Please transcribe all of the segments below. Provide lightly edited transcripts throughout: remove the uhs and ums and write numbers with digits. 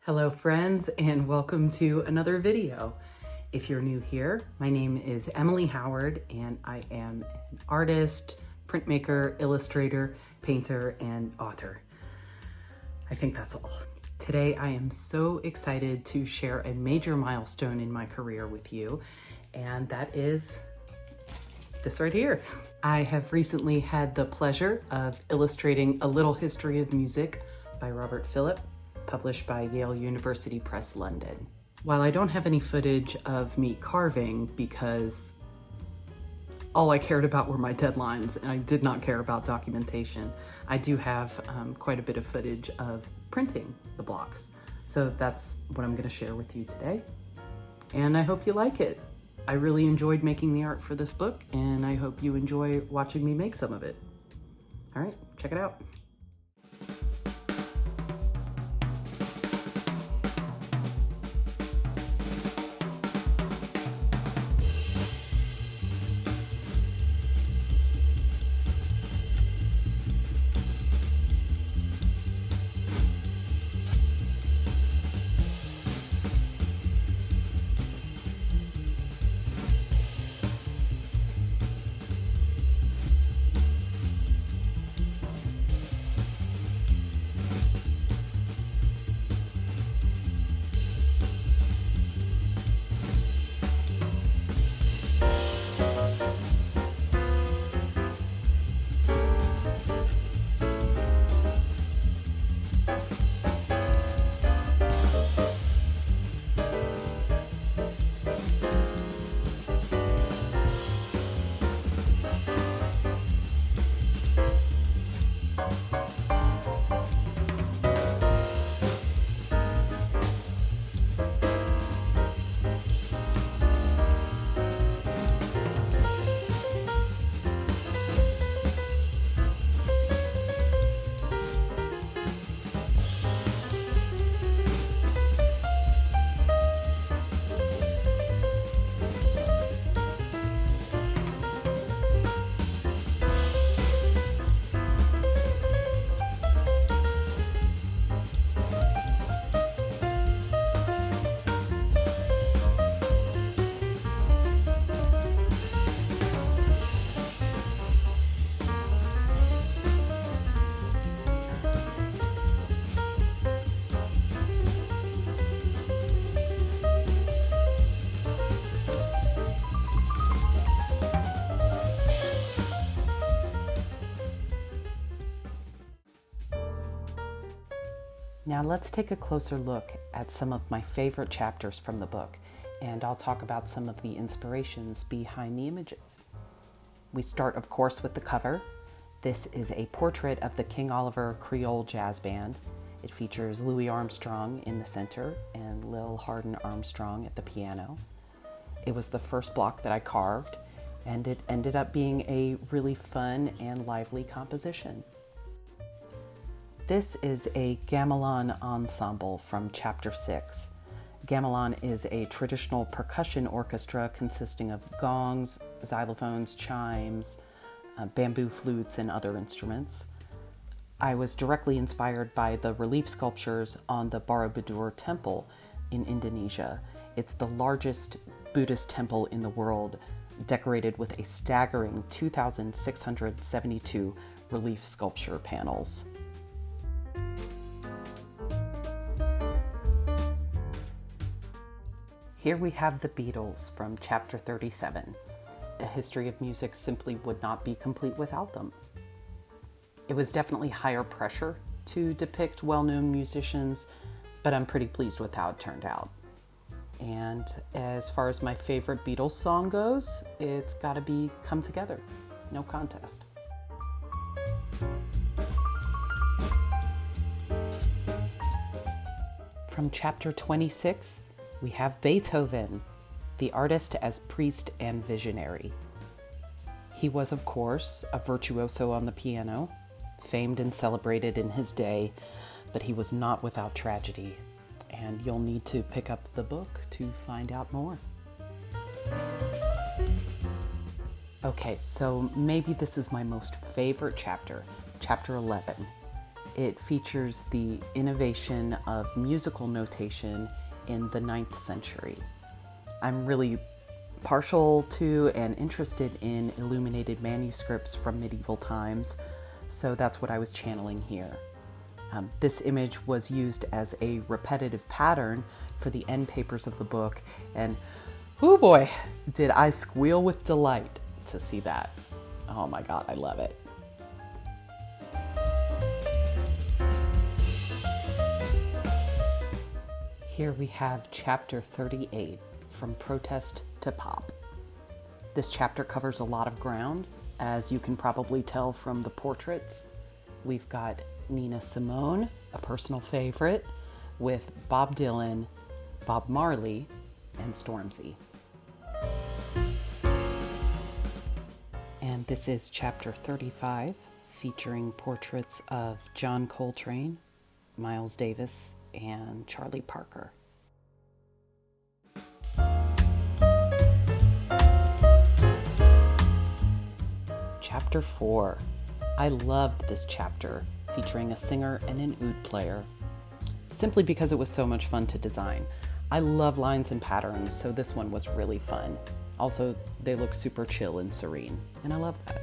Hello friends, and welcome to another video. If you're new here, my name is Emily Howard and I am an artist, printmaker, illustrator, painter, and author. I think that's all. Today I am so excited to share a major milestone in my career with you, and that is this right here. I have recently had the pleasure of illustrating A Little History of Music by Robert Phillip, published by Yale University Press London. While I don't have any footage of me carving because all I cared about were my deadlines and I did not care about documentation, I do have quite a bit of footage of printing the blocks. So that's what I'm going to share with you today. And I hope you like it. I really enjoyed making the art for this book, and I hope you enjoy watching me make some of it. All right, check it out. Now let's take a closer look at some of my favorite chapters from the book, and I'll talk about some of the inspirations behind the images. We start, of course, with the cover. This is a portrait of the King Oliver Creole Jazz Band. It features Louis Armstrong in the center and Lil Hardin Armstrong at the piano. It was the first block that I carved, and it ended up being a really fun and lively composition. This is a gamelan ensemble from Chapter 6. Gamelan is a traditional percussion orchestra consisting of gongs, xylophones, chimes, bamboo flutes, and other instruments. I was directly inspired by the relief sculptures on the Borobudur Temple in Indonesia. It's the largest Buddhist temple in the world, decorated with a staggering 2,672 relief sculpture panels. Here we have the Beatles from Chapter 37. A history of music simply would not be complete without them. It was definitely higher pressure to depict well-known musicians, but I'm pretty pleased with how it turned out. And as far as my favorite Beatles song goes, it's gotta be Come Together, no contest. From Chapter 26, we have Beethoven, the artist as priest and visionary. He was, of course, a virtuoso on the piano, famed and celebrated in his day, but he was not without tragedy, and you'll need to pick up the book to find out more. Okay, so maybe this is my most favorite chapter, chapter 11. It features the innovation of musical notation in the 9th century. I'm really partial to and interested in illuminated manuscripts from medieval times, so that's what I was channeling here. This image was used as a repetitive pattern for the end papers of the book, and oh boy, did I squeal with delight to see that. Oh my God, I love it. Here we have chapter 38, From Protest to Pop. This chapter covers a lot of ground, as you can probably tell from the portraits. We've got Nina Simone, a personal favorite, with Bob Dylan, Bob Marley, and Stormzy. And this is chapter 35, featuring portraits of John Coltrane, Miles Davis, and Charlie Parker. Chapter 4. I loved this chapter, featuring a singer and an oud player, simply because it was so much fun to design. I love lines and patterns, so this one was really fun. Also, they look super chill and serene, and I love that.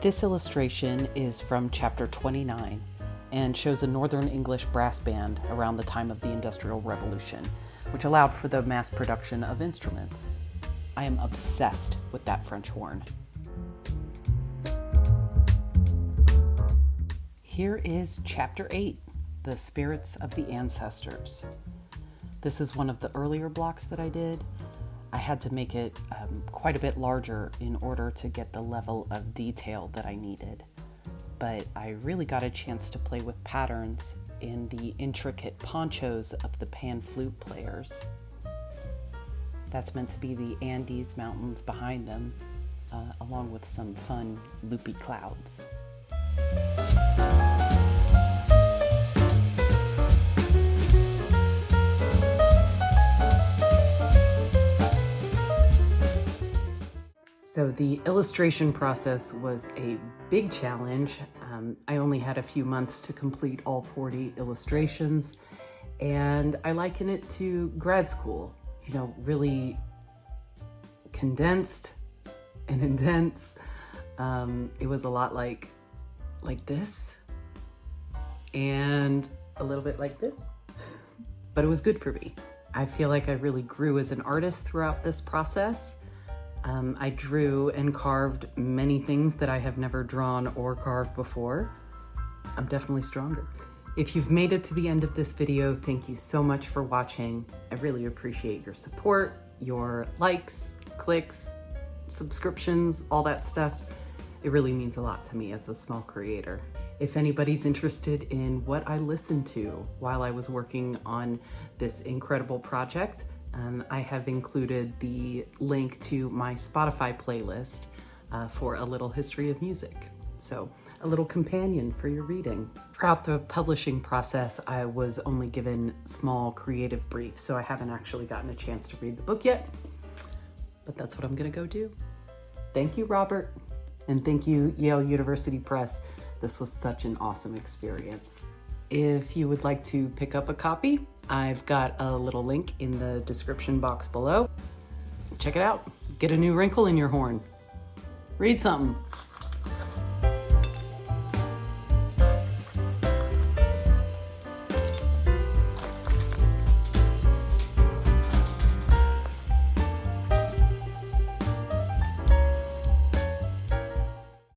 This illustration is from chapter 29 and shows a Northern English brass band around the time of the Industrial Revolution, which allowed for the mass production of instruments. I am obsessed with that French horn. Here is chapter 8, The Spirits of the Ancestors. This is one of the earlier blocks that I did. I had to make it quite a bit larger in order to get the level of detail that I needed. But I really got a chance to play with patterns in the intricate ponchos of the pan flute players. That's meant to be the Andes Mountains behind them, along with some fun loopy clouds. So the illustration process was a big challenge. I only had a few months to complete all 40 illustrations, and I liken it to grad school. You know, really condensed and intense. It was a lot like this, and a little bit like this, but it was good for me. I feel like I really grew as an artist throughout this process. I drew and carved many things that I have never drawn or carved before. I'm definitely stronger. If you've made it to the end of this video, thank you so much for watching. I really appreciate your support, your likes, clicks, subscriptions, all that stuff. It really means a lot to me as a small creator. If anybody's interested in what I listened to while I was working on this incredible project, I have included the link to my Spotify playlist for a little history of music. So a little companion for your reading. Throughout the publishing process, I was only given small creative briefs, so I haven't actually gotten a chance to read the book yet, but that's what I'm gonna go do. Thank you, Robert, and thank you, Yale University Press. This was such an awesome experience. If you would like to pick up a copy, I've got a little link in the description box below. Check it out. Get a new wrinkle in your horn. Read something.